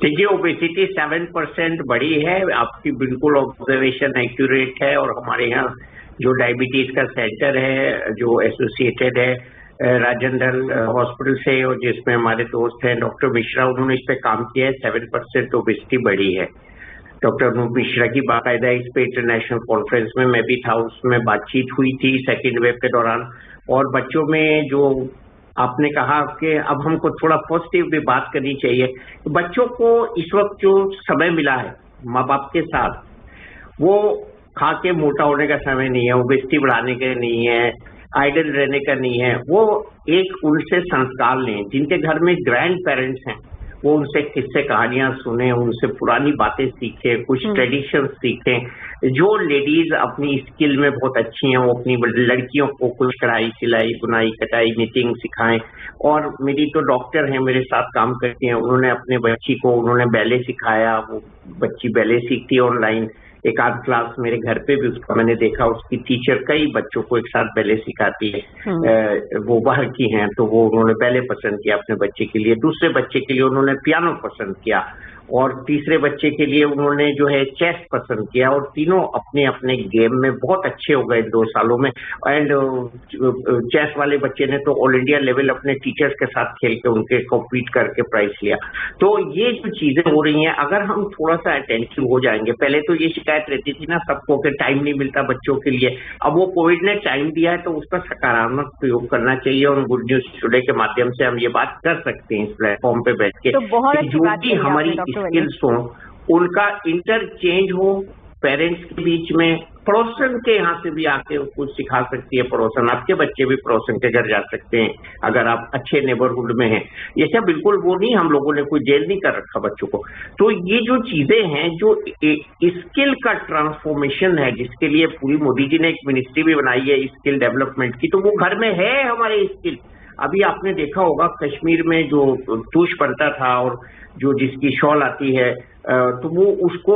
देखिए, ओबेसिटी 7% बढ़ी है, आपकी बिल्कुल ऑब्जर्वेशन एक्यूरेट है और हमारे यहाँ जो डायबिटीज का सेंटर है जो एसोसिएटेड है राजेंद्र हॉस्पिटल से, और जिसमें हमारे दोस्त हैं डॉक्टर मिश्रा, उन्होंने इस पे काम किया है। 7% ओबेसिटी बढ़ी है। डॉक्टर अनूप मिश्रा की बाकायदा इस पे इंटरनेशनल कॉन्फ्रेंस में मैं भी था, उसमें बातचीत हुई थी सेकेंड वेव के दौरान। और बच्चों में जो आपने कहा कि अब हमको थोड़ा पॉजिटिव भी बात करनी चाहिए, तो बच्चों को इस वक्त जो समय मिला है माँ बाप के साथ, वो खा के मोटा होने का समय नहीं है, ओबेसिटी बढ़ाने का नहीं है, आइडल रहने का नहीं है। वो एक उनसे संस्कार लें। जिनके घर में ग्रैंड पेरेंट्स हैं, वो उनसे किस्से कहानियां सुने, उनसे पुरानी बातें सीखें, कुछ ट्रेडिशन सीखें। जो लेडीज अपनी स्किल में बहुत अच्छी हैं, वो अपनी लड़कियों को कुछ कढ़ाई, सिलाई, बुनाई, कटाई, निटिंग सिखाएं। और मेरी तो डॉक्टर हैं, मेरे साथ काम करती हैं, उन्होंने अपने बच्ची को उन्होंने बैले सिखाया। वो बच्ची बैले सीखती है ऑनलाइन। एक आध क्लास मेरे घर पे भी उसका मैंने देखा, उसकी टीचर कई बच्चों को एक साथ बैले सिखाती है। वो बाहर की हैं, तो वो उन्होंने बैले पसंद किया अपने बच्चे के लिए। दूसरे बच्चे के लिए उन्होंने पियानो पसंद किया, और तीसरे बच्चे के लिए उन्होंने जो है चेस पसंद किया। और तीनों अपने अपने गेम में बहुत अच्छे हो गए 2 सालों में। एंड चेस वाले बच्चे ने तो ऑल इंडिया लेवल अपने टीचर्स के साथ खेल के उनके कॉम्पीट करके प्राइज लिया। तो ये जो चीजें हो रही हैं, अगर हम थोड़ा सा अटेंटिव हो जाएंगे। पहले तो ये शिकायत रहती थी ना सबको कि टाइम नहीं मिलता बच्चों के लिए। अब वो कोविड ने टाइम दिया है, तो उसका सकारात्मक प्रयोग करना चाहिए। और गुड न्यूज टुडे के माध्यम से हम ये बात कर सकते हैं इस प्लेटफॉर्म पे बैठ के, तो जो भी हमारी स्किल्स हो उनका इंटरचेंज हो पेरेंट्स के बीच में। पड़ोसन के यहाँ से भी आके कुछ सिखा सकती है पड़ोसन, आपके बच्चे भी पड़ोसन के घर जा सकते हैं अगर आप अच्छे नेबरहुड में हैं। ये सब बिल्कुल वो नहीं, हम लोगों ने कोई जेल नहीं कर रखा बच्चों को। तो ये जो चीजें हैं, जो स्किल का ट्रांसफॉर्मेशन है, जिसके लिए पूरी मोदी जी ने एक मिनिस्ट्री भी बनाई है स्किल डेवलपमेंट की, तो वो घर में है हमारे स्किल। अभी आपने देखा होगा कश्मीर में जो टूश बनता था और जो जिसकी शॉल आती है, तो वो उसको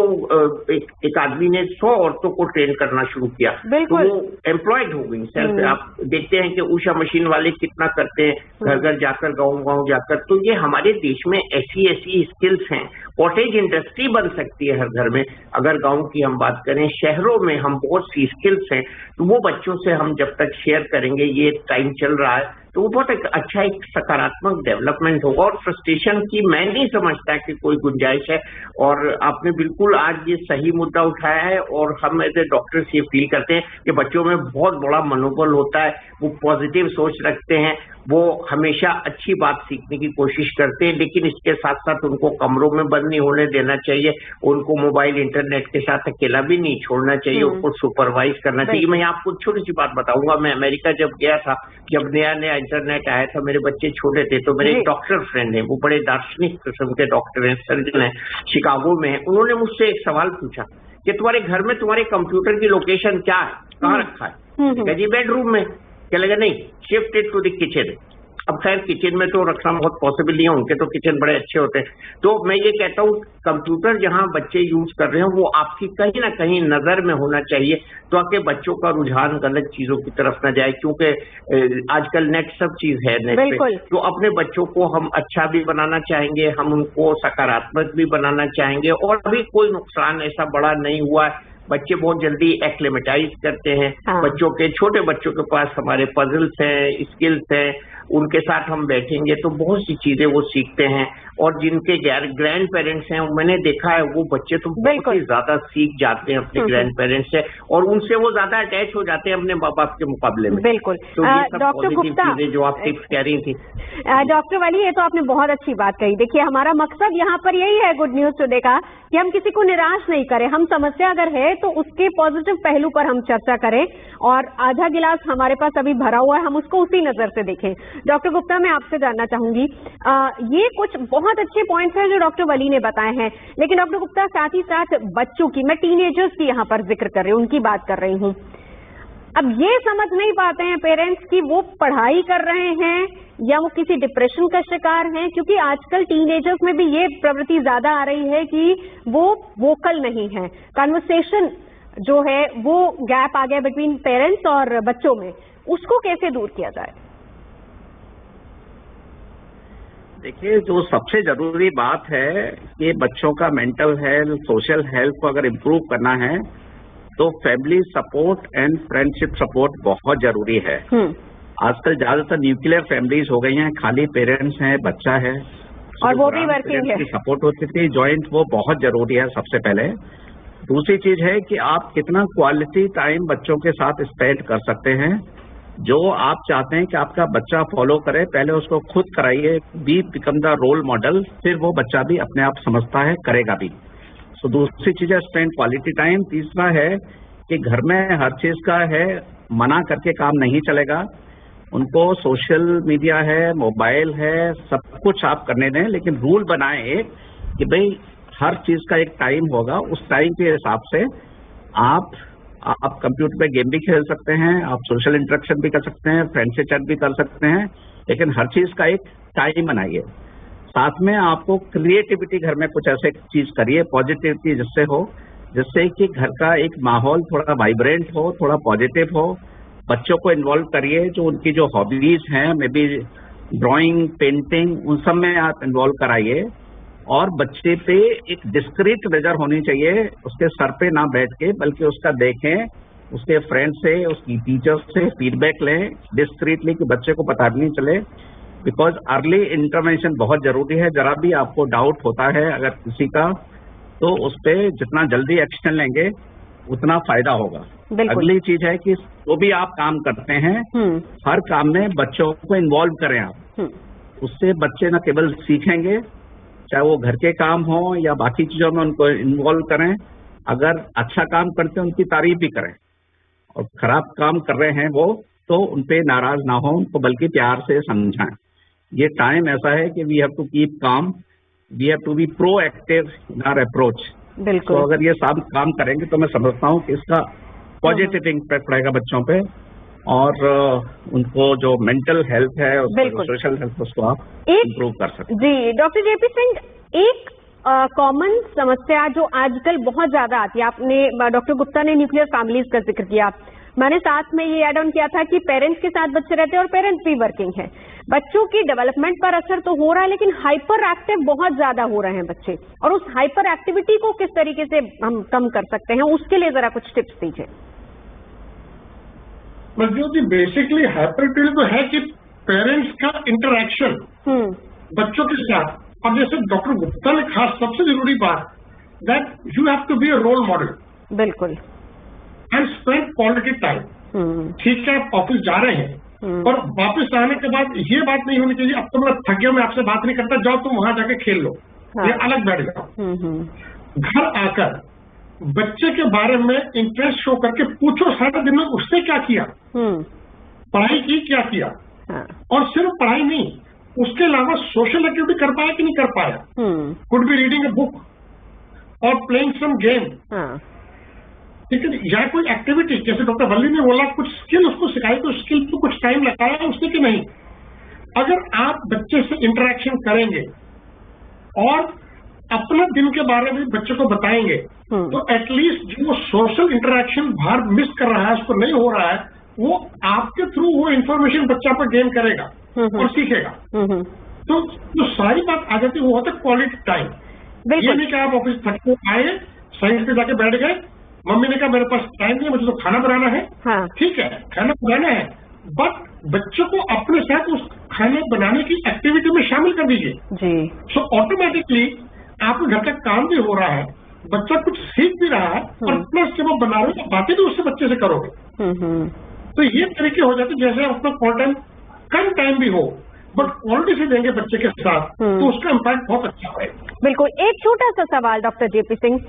एक आदमी ने 100 औरतों को ट्रेन करना शुरू किया, तो वो एम्प्लॉयड हो गई सेल्फ। आप देखते हैं कि उषा मशीन वाले कितना करते हैं घर घर जाकर, गाँव जाकर। तो ये हमारे देश में ऐसी ऐसी स्किल्स हैं। कॉटेज इंडस्ट्री बन सकती है हर घर में। अगर गाँव की हम बात करें, शहरों में हम बहुत सी स्किल्स हैं, तो वो बच्चों से हम जब तक शेयर करेंगे, ये टाइम चल रहा है, तो वो बहुत अच्छा एक सकारात्मक डेवलपमेंट होगा। और फ्रस्ट्रेशन की मैं नहीं समझता कि कोई गुंजाइश है। और आपने बिल्कुल आज ये सही मुद्दा उठाया है, और हम एज ए डॉक्टर्स ये फील करते हैं कि बच्चों में बहुत बड़ा मनोबल होता है, वो पॉजिटिव सोच रखते हैं, वो हमेशा अच्छी बात सीखने की कोशिश करते हैं। लेकिन इसके साथ साथ उनको कमरों में बंद नहीं होने देना चाहिए, उनको मोबाइल इंटरनेट के साथ अकेला भी नहीं छोड़ना चाहिए, उनको सुपरवाइज करना चाहिए। मैं आपको छोटी सी बात बताऊंगा। मैं अमेरिका जब गया था, जब नया इंटरनेट आया था, मेरे बच्चे छोटे थे, तो मेरे एक डॉक्टर फ्रेंड है, वो बड़े दार्शनिक किस्म के डॉक्टर हैं, सर्जन है, शिकागो में है। उन्होंने मुझसे एक सवाल पूछा कि तुम्हारे घर में तुम्हारे कंप्यूटर की लोकेशन क्या है, कहाँ रखा है? जी बेडरूम में। क्या लगा? नहीं, shift it to the kitchen. अब खैर किचन में तो रखना बहुत पॉसिबल नहीं है, उनके तो किचन बड़े अच्छे होते हैं। तो मैं ये कहता हूँ, कंप्यूटर जहाँ बच्चे यूज कर रहे हैं, वो आपकी कहीं ना कहीं नजर में होना चाहिए, ताकि बच्चों का रुझान गलत चीजों की तरफ न जाए। क्योंकि आजकल नेट सब चीज है नेट पे। तो अपने बच्चों को हम अच्छा भी बनाना चाहेंगे, हम उनको सकारात्मक भी बनाना चाहेंगे। और अभी कोई नुकसान ऐसा बड़ा नहीं हुआ है, बच्चे बहुत जल्दी एक्लेमेटाइज करते हैं। बच्चों के, छोटे बच्चों के पास हमारे पजल्स हैं, स्किल्स हैं, उनके साथ हम बैठेंगे तो बहुत सी चीजें वो सीखते हैं। और जिनके ग्रैंड पेरेंट्स हैं, मैंने देखा है वो बच्चे तो बहुत ही ज्यादा सीख जाते हैं अपने ग्रैंड पेरेंट्स से, और उनसे वो ज्यादा अटैच हो जाते हैं अपने माँ बाप के मुकाबले में। बिल्कुल। तो ये सब पॉजिटिव चीजें जो आप टिप्स कह रही थी। डॉक्टर वली, ये तो आपने बहुत अच्छी बात कही। देखिए, हमारा मकसद यहाँ पर यही है गुड न्यूज टुडे का, कि हम किसी को निराश नहीं करें। हम समस्या अगर है तो उसके पॉजिटिव पहलू पर हम चर्चा करें, और आधा गिलास हमारे पास अभी भरा हुआ है, हम उसको उसी नजर से देखें। डॉक्टर गुप्ता, मैं आपसे जानना चाहूंगी, ये कुछ बहुत अच्छे पॉइंट्स हैं जो डॉक्टर वली ने बताए हैं, लेकिन डॉक्टर गुप्ता साथ ही साथ बच्चों की, मैं टीनेजर्स की यहाँ पर जिक्र कर रही हूँ, उनकी बात कर रही हूँ। अब ये समझ नहीं पाते हैं पेरेंट्स कि वो पढ़ाई कर रहे हैं या वो किसी डिप्रेशन का शिकार हैं, क्योंकि आजकल टीनेजर्स में भी ये प्रवृत्ति ज्यादा आ रही है कि वो वोकल नहीं है। कन्वर्सेशन जो है वो गैप आ गया बिटवीन पेरेंट्स और बच्चों में, उसको कैसे दूर किया जाए? देखिए, जो सबसे जरूरी बात है कि बच्चों का मेंटल हेल्थ, सोशल हेल्थ को अगर इम्प्रूव करना है, तो family support and friendship support बहुत जरूरी है। आजकल ज्यादातर न्यूक्लियर फैमिलीज हो गई हैं, खाली पेरेंट्स हैं, बच्चा है और वो भी वर्किंग है। सपोर्ट होती थी जॉइंट, वो बहुत जरूरी है सबसे पहले। दूसरी चीज है कि आप कितना क्वालिटी टाइम बच्चों के साथ स्पेंड कर सकते हैं। जो आप चाहते हैं कि आपका बच्चा फॉलो करे, पहले उसको खुद कराइए, be become the role model, फिर वो बच्चा भी अपने आप समझता है, करेगा भी। सो दूसरी चीज है स्पेंड क्वालिटी टाइम। तीसरा है कि घर में हर चीज का है, मना करके काम नहीं चलेगा। उनको सोशल मीडिया है, मोबाइल है, सब कुछ आप करने दें, लेकिन रूल बनाएं एक कि भाई हर चीज का एक टाइम होगा, उस टाइम के हिसाब से आप कंप्यूटर पे गेम भी खेल सकते हैं, आप सोशल इंटरेक्शन भी कर सकते हैं, फ्रेंड से चैट भी कर सकते हैं, लेकिन हर चीज का एक टाइम बनाइए। साथ में आपको क्रिएटिविटी घर में कुछ ऐसे चीज करिए, पॉजिटिविटी जिससे कि घर का एक माहौल थोड़ा वाइब्रेंट हो, थोड़ा पॉजिटिव हो। बच्चों को इन्वॉल्व करिए, जो उनकी जो हॉबीज हैं, मे बी ड्राइंग, पेंटिंग, उन सब में आप इन्वॉल्व कराइए। और बच्चे पे एक डिस्क्रीट नजर होनी चाहिए, उसके सर पे ना बैठ के, बल्कि उसका देखें, उसके फ्रेंड से, उसकी टीचर से फीडबैक लें डिस्क्रीटली, कि बच्चे को पता भी नहीं चले। बिकॉज अर्ली इंटरवेंशन बहुत जरूरी है। जरा भी आपको डाउट होता है अगर किसी का, तो उस पर जितना जल्दी एक्शन लेंगे उतना फायदा होगा। अगली चीज है कि जो भी आप काम करते हैं, हर काम में बच्चों को इन्वॉल्व करें आप। उससे बच्चे न केवल सीखेंगे, चाहे वो घर के काम हो या बाकी चीजों में उनको इन्वॉल्व करें। अगर अच्छा काम करते हैं उनकी तारीफ भी करें, और खराब काम कर रहे हैं वो, तो उन पे नाराज ना हो, उनको बल्कि प्यार से समझाएं। ये टाइम ऐसा है कि we have to keep calm, we have to be proactive in our approach. बिल्कुल। तो अगर ये सब काम करेंगे तो मैं समझता हूँ कि इसका पॉजिटिव इम्पैक्ट पड़ेगा बच्चों पे, और उनको जो मेंटल हेल्थ है, सोशल हेल्थ, उसको आप इम्प्रूव कर सकते हैं। जी डॉक्टर जेपी सिंह, एक कॉमन समस्या जो आजकल बहुत ज्यादा आती है, आपने डॉक्टर गुप्ता ने न्यूक्लियर फैमिलीज का जिक्र किया, मैंने साथ में ये एड ऑन किया था कि पेरेंट्स के साथ बच्चे रहते हैं और पेरेंट्स भी वर्किंग है। बच्चों की डेवलपमेंट पर असर तो हो रहा है, लेकिन हाइपर एक्टिव बहुत ज्यादा हो रहे हैं बच्चे, और उस हाइपर एक्टिविटी को किस तरीके से हम कम कर सकते हैं, उसके लिए जरा कुछ टिप्स दीजिए। जी बेसिकली हाइपर एक्टिविटी तो है कि पेरेंट्स का इंटरैक्शन बच्चों के साथ, और जैसे डॉक्टर गुप्ता ने खास सबसे जरूरी बात, that you have to be a role model. बिल्कुल। And spend quality time. ठीक है, आप ऑफिस जा रहे हैं, और वापस आने के बाद ये बात नहीं होनी चाहिए अब तो मैं थक गया, मैं आपसे बात नहीं करता, जाओ तुम वहां जाके खेल लो। ये अलग बैठ जाओ। घर आकर बच्चे के बारे में इंटरेस्ट शो करके पूछो, सारे दिन में उसने क्या किया, पढ़ाई की क्या किया, और सिर्फ पढ़ाई नहीं, उसके अलावा सोशल एक्टिविटी कर पाया कि नहीं कर पाया। Could be reading a book और प्लेइंग सम गेम, ठीक है, या कोई एक्टिविटी, जैसे डॉक्टर वल्ली ने बोला कुछ स्किल उसको सिखाई, तो स्किल को कुछ टाइम लगाया उसने कि नहीं। अगर आप बच्चे से इंटरेक्शन करेंगे और अपने दिन के बारे में बच्चे को बताएंगे, तो एटलीस्ट जो सोशल इंटरेक्शन बाहर मिस कर रहा है, उसको नहीं हो रहा है, वो आपके थ्रू वो इन्फॉर्मेशन बच्चा पर गेन करेगा और सीखेगा। तो जो सारी बात आ जाती है वो होता है क्वालिटी टाइम। ये नहीं कि आप ऑफिस थक के आए, साइंस पे जाके बैठ गए, मम्मी ने कहा मेरे पास टाइम नहीं, मुझे तो खाना बनाना है। ठीक है, खाना बनाना है, बट बच्चों को अपने साथ उस खाने बनाने की एक्टिविटी में शामिल कर दीजिए। सो ऑटोमेटिकली आपके घर का काम भी हो रहा है, बच्चा कुछ सीख भी रहा है, और प्लस जब आप बना रहे हो बातें भी उससे बच्चे से करोगे। तो ये तरीके हो जाते, जैसे अपना क्वालिटी कम टाइम भी हो बट क्वालिटी से देंगे बच्चे के साथ, तो उसका इम्पैक्ट बहुत अच्छा है। बिल्कुल। एक छोटा सा सवाल डॉक्टर जेपी सिंह,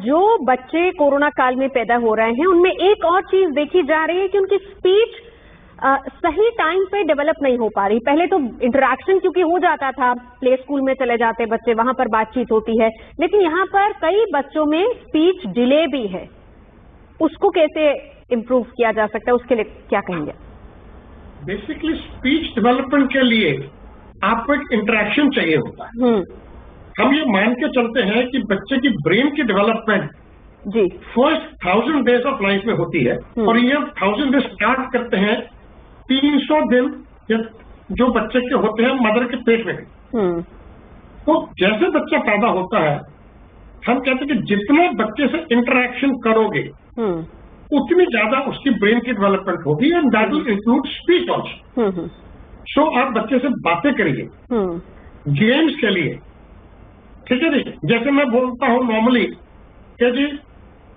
जो बच्चे कोरोना काल में पैदा हो रहे हैं, उनमें एक और चीज देखी जा रही है कि उनकी स्पीच सही टाइम पे डेवलप नहीं हो पा रही। पहले तो इंटरेक्शन क्योंकि हो जाता था, प्ले स्कूल में चले जाते बच्चे, वहां पर बातचीत होती है, लेकिन यहाँ पर कई बच्चों में स्पीच डिले भी है। उसको कैसे इम्प्रूव किया जा सकता है, उसके लिए क्या कहेंगे? बेसिकली स्पीच डेवलपमेंट के लिए आपको एक इंटरेक्शन चाहिए होता है। हम ये मान के चलते हैं कि बच्चे की ब्रेन की डेवलपमेंट जी फर्स्ट 1000 डेज ऑफ लाइफ में होती है, और ये 1000 डेज स्टार्ट करते हैं 300 दिन जो बच्चे के होते हैं मदर के पेट में। तो जैसे बच्चा पैदा होता है, हम कहते हैं कि जितने बच्चे से इंटरेक्शन करोगे उतनी ज्यादा उसकी ब्रेन की डेवलपमेंट होगी, and that will include speech also. So आप बच्चे से बातें करिए, गेम्स खेलिए, ठीक है जी। जैसे मैं बोलता हूँ नॉर्मली कि जी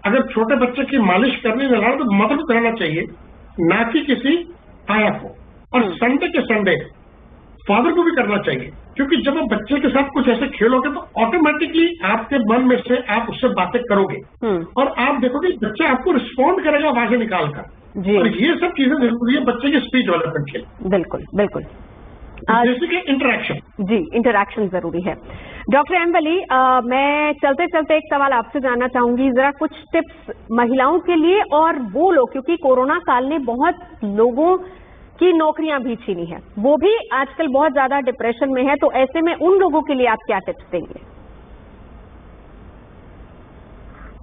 अगर छोटे बच्चे की मालिश करनी है तो मदर को कराना चाहिए, ना कि किसी आया को। और संडे के संडे फादर को भी करना चाहिए, क्योंकि जब आप बच्चे के साथ कुछ ऐसे खेलोगे तो ऑटोमेटिकली आपके मन में से आप उससे बातें करोगे और आप देखोगे बच्चा आपको रिस्पॉन्ड करेगा आवाजें निकालकर। और ये सब चीजें जरूरी है बच्चे की स्पीच डेवलपमेंट के लिए। बिल्कुल बिल्कुल, जैसे कि इंटरेक्शन। जी, इंटरेक्शन जरूरी है। डॉक्टर एम वली, मैं चलते चलते एक सवाल आपसे जानना चाहूंगी, जरा कुछ टिप्स महिलाओं के लिए और वो लोग, क्योंकि कोरोना काल ने बहुत लोगों की नौकरियां भी छीनी है, वो भी आजकल बहुत ज्यादा डिप्रेशन में है, तो ऐसे में उन लोगों के लिए आप क्या टिप्स देंगे?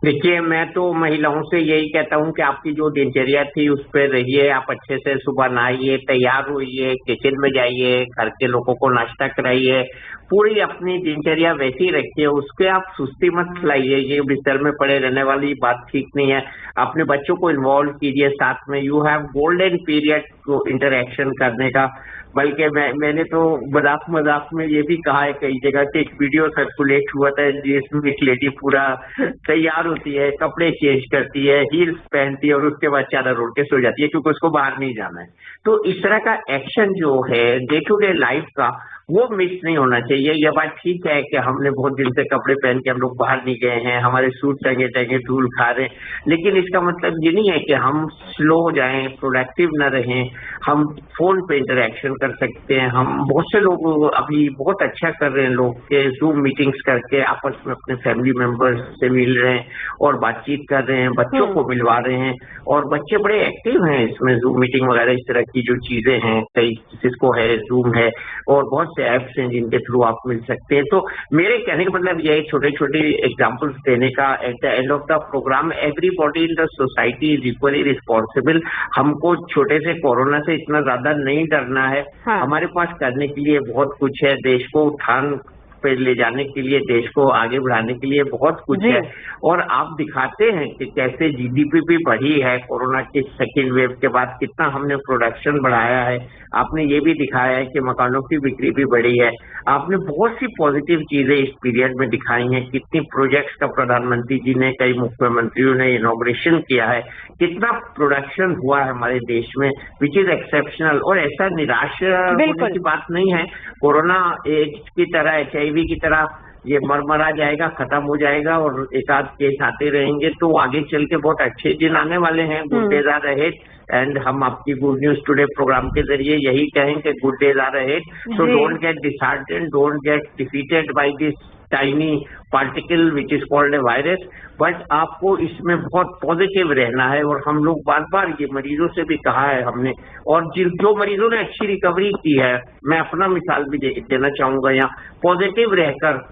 देखिए, मैं तो महिलाओं से यही कहता हूं कि आपकी जो दिनचर्या थी उस पर रहिए। आप अच्छे से सुबह नहाइए, तैयार होइए, किचन में जाइए, घर के लोगों को नाश्ता कराइए, पूरी अपनी दिनचर्या वैसी रखिए। उसके आप सुस्ती मत लाइए, ये बिस्तर में पड़े रहने वाली बात ठीक नहीं है। अपने बच्चों को इन्वॉल्व कीजिए साथ में। यू हैव गोल्डन पीरियड को इंटरेक्शन करने का। बल्कि मैंने तो मजाक में ये भी कहा है कई जगह कि एक वीडियो सर्कुलेट हुआ था जिसमें एक लेडी पूरा तैयार होती है, कपड़े चेंज करती है, हील्स पहनती है और उसके बाद चादर ओढ़ के सो जाती है क्योंकि उसको बाहर नहीं जाना है। तो इस तरह का एक्शन जो है डे टू डे लाइफ का, वो मिस नहीं होना चाहिए। यह बात ठीक है कि हमने बहुत दिन से कपड़े पहन के हम लोग बाहर नहीं गए हैं, हमारे सूट टंगे टंगे धूल खा रहे हैं, लेकिन इसका मतलब ये नहीं है कि हम स्लो हो जाएं, प्रोडक्टिव न रहें। हम फोन पे इंटरेक्शन कर सकते हैं। हम बहुत से लोग अभी बहुत अच्छा कर रहे हैं, लोग के जूम मीटिंग्स करके आपस में अपने फैमिली मेंबर्स से मिल रहे हैं और बातचीत कर रहे हैं, बच्चों को मिलवा रहे हैं, और बच्चे बड़े एक्टिव हैं इसमें। जूम मीटिंग वगैरह इस तरह की जो चीजें हैं, कई सिस्को है, जूम है और बहुत से ऐप्स हैं जिनके थ्रू आप मिल सकते हैं। तो मेरे कहने का मतलब ये है, छोटे छोटे एग्जाम्पल्स देने का। At the end of the programme everybody in the society is equally responsible. हमको छोटे से कोरोना से इतना ज्यादा नहीं डरना है। हाँ। हमारे पास करने के लिए बहुत कुछ है। देश को उत्थान पे ले जाने के लिए, देश को आगे बढ़ाने के लिए बहुत कुछ है। और आप दिखाते हैं कि कैसे जीडीपी भी बढ़ी है कोरोना के सेकेंड वेव के बाद, कितना हमने प्रोडक्शन बढ़ाया है। आपने ये भी दिखाया है कि मकानों की बिक्री भी बढ़ी है। आपने बहुत सी पॉजिटिव चीजें इस पीरियड में दिखाई हैं। कितनी प्रोजेक्ट्स का प्रधानमंत्री जी ने, कई मुख्यमंत्रियों ने इनॉग्रेशन किया है। कितना प्रोडक्शन हुआ है हमारे देश में, विच इज एक्सेप्शनल। और ऐसा निराश होने की बात नहीं है। कोरोना एड्स की तरह, HIV की तरह ये मरमरा जाएगा, खत्म हो जाएगा और एक आध केस आते रहेंगे, तो आगे चल के बहुत अच्छे दिन आने वाले हैं। Good days are ahead, and हम आपकी गुड न्यूज टुडे प्रोग्राम के जरिए यही कहें कि good days are ahead. So don't get disheartened, don't get defeated by this tiny particle which is called a virus, but आपको इसमें बहुत पॉजिटिव रहना है। और हम लोग बार बार ये मरीजों से भी कहा है हमने, और जो मरीजों ने अच्छी रिकवरी की है, मैं अपना मिसाल भी देना चाहूंगा यहाँ, पॉजिटिव रहकर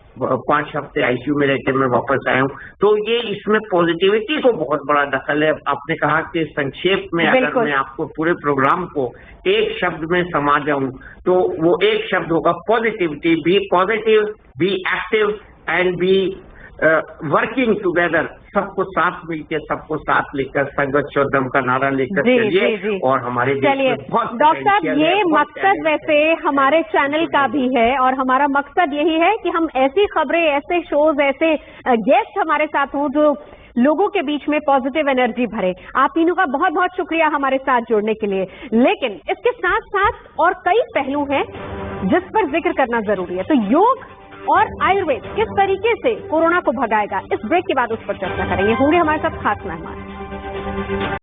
5 हफ्ते ICU में रहकर मैं वापस आया हूँ। तो ये इसमें पॉजिटिविटी को बहुत बड़ा दखल है। आपने कहा कि संक्षेप में अगर मैं आपको पूरे प्रोग्राम को एक शब्द में समा जाऊं तो वो एक शब्द होगा positivity. Be positive, be active and be working together. सबको साथ मिलकर, सबको साथ लेकर, संगत शोधम का नारा लेकर चलिए। और हमारे चलिए डॉक्टर साहब, ये मकसद वैसे हमारे चैनल का भी है और हमारा मकसद यही है कि हम ऐसी खबरें, ऐसे शोज, ऐसे गेस्ट हमारे साथ हों जो लोगों के बीच में पॉजिटिव एनर्जी भरे। आप तीनों का बहुत बहुत शुक्रिया हमारे साथ जुड़ने के लिए। लेकिन इसके साथ साथ और कई पहलू हैं जिस पर जिक्र करना जरूरी है। तो योग और आयुर्वेद किस तरीके से कोरोना को भगाएगा, इस ब्रेक के बाद उस पर चर्चा करेंगे। होंगे हमारे साथ खास मेहमान।